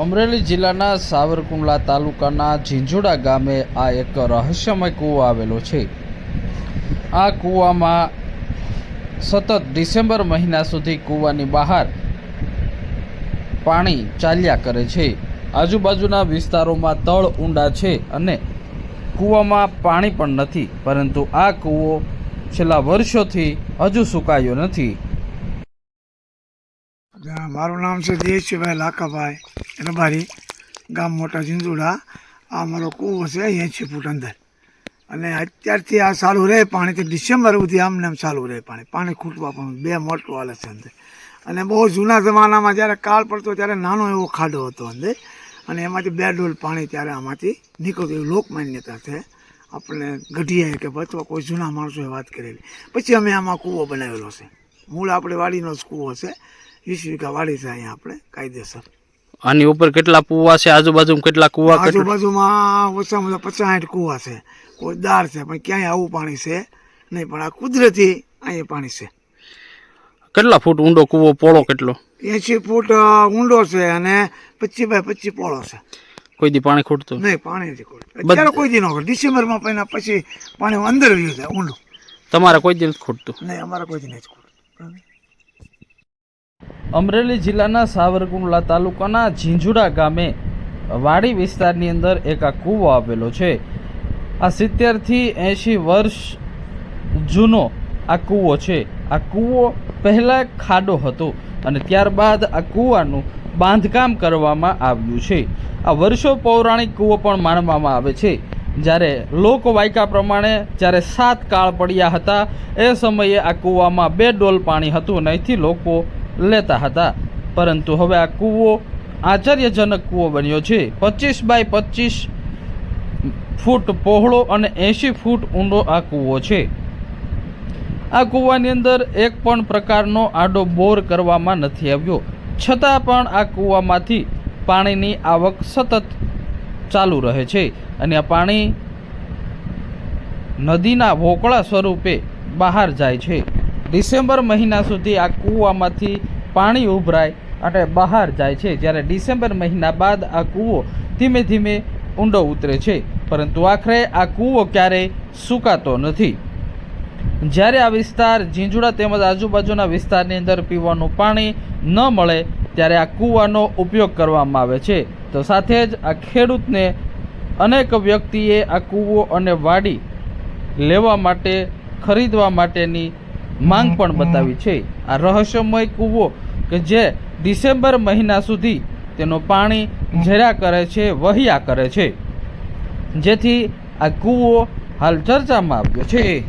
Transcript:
અમરેલી જિલ્લાના સાવરકુંડલા તાલુકાના ઝીંઝુડા ગામે આ એક રહસ્યમય કૂવો આવેલો છે। આ કૂવામાં સતત ડિસેમ્બર મહિના સુધી કૂવાની બહાર પાણી ચાલ્યા કરે છે। આજુબાજુના વિસ્તારોમાં તળ ઊંડા છે અને કૂવામાં પાણી પણ નથી, પરંતુ આ કૂવો છેલ્લા વર્ષોથી હજુ સુકાયો નથી। મારું નામ છે દેશભાઈ લાકાભાઈ રબારી, ગામ મોટા ઝીંઝુડા। આ મારો કૂવો છે 80 ફૂટ અંદર, અને અત્યારથી આ ચાલુ રહે પાણીથી ડિસેમ્બર સુધી આમને આમ ચાલુ રહે પાણી ખૂટવા પણ 2 મોટરો હાલે છે અંદર। અને બહુ જૂના જમાનામાં જ્યારે કાળ પડતો ત્યારે નાનો એવો ખાડો હતો અંદર, અને એમાંથી 2 ડોલ પાણી ત્યારે આમાંથી નીકળતું એવું લોકમાન્યતા છે। આપણે ગઢિયાએ કે અથવા કોઈ જૂના માણસોએ વાત કરેલી, પછી અમે આમાં કૂવો બનાવેલો છે। મૂળ આપણે વાડીનો જ કૂવો છે, 20 વીઘા વાડી છે અહીંયા આપણે કાયદેસર। આની ઉપર કેટલા કૂવા છે? આજુબાજુમાં કેટલા કૂવા? આજુબાજુમાં ઓછામાં ઓછા 50-60 કૂવા છે, કોઈ દાર છે, પણ ક્યાંય આવું પાણી છે નહીં, પણ આ કુદરતી અહીંયા પાણી છે। કેટલા ફૂટ ઊંડો કૂવો? પોળો કેટલો? 80 ફૂટ ઊંડો છે અને 25 બાય 25 પોળો છે। કોઈ દી પાણી ખૂટતું નહીં? પાણી નથી ખૂટતું અત્યારે, કોઈ દી ન ખૂટે। ડિસેમ્બરમાં પછી પાણી અંદર વયું જાય ઊંડું। તમારે કોઈ દી નથી ખૂટતું? નહીં, અમારે કોઈ દી નથી ખૂટતું। અમરેલી જિલ્લાના સાવરકુંડલા તાલુકાના ઝીંઝુડા ગામે વાડી વિસ્તારની અંદર એક આ કૂવો આવેલો છે। આ 70 થી 80 વર્ષ જૂનો આ કૂવો છે। આ કૂવો પહેલાં ખાડો હતો અને ત્યારબાદ આ કૂવાનું બાંધકામ કરવામાં આવ્યું છે। આ વર્ષો પૌરાણિક કૂવો પણ માનવામાં આવે છે। જ્યારે લોકવાયકા પ્રમાણે જ્યારે 7 કાળ પડ્યા હતા એ સમયે આ કૂવામાં 2 ડોલ પાણી હતું અને અહીંથી લોકો લેતા હતા, પરંતુ હવે આ કૂવો આશ્ચર્યજનક કૂવો બન્યો છે। 25 બાય 25 ફૂટ પહોળો અને 80 ફૂટ ઊંડો આ કૂવો છે। આ કૂવાની અંદર એક પણ પ્રકારનો આડો બોર કરવામાં નથી આવ્યો, છતાં પણ આ કૂવામાંથી પાણીની આવક સતત ચાલુ રહે છે અને આ પાણી નદીના વોકળા સ્વરૂપે બહાર જાય છે। ડિસેમ્બર મહિના સુધી આ કૂવામાંથી પાણી ઉભરાય અને બહાર જાય છે, જ્યારે ડિસેમ્બર મહિના બાદ આ કૂવો ધીમે ધીમે ઊંડો ઉતરે છે, પરંતુ આખરે આ કૂવો ક્યારેય સુકાતો નથી। જ્યારે આ વિસ્તાર ઝીંઝુડા તેમજ આજુબાજુના વિસ્તારની અંદર પીવાનું પાણી ન મળે ત્યારે આ કૂવાનો ઉપયોગ કરવામાં આવે છે, તો સાથે જ આ ખેડૂતને અનેક વ્યક્તિએ આ કૂવો અને વાડી લેવા માટે, ખરીદવા માટેની માંગ પણ બતાવી છે। આ રહસ્યમય કૂવો કે જે ડિસેમ્બર મહિના સુધી તેનું પાણી ઝર્યા કરે છે, વહ્યા કરે છે, જેથી આ કૂવો હાલ ચર્ચામાં આવ્યો છે।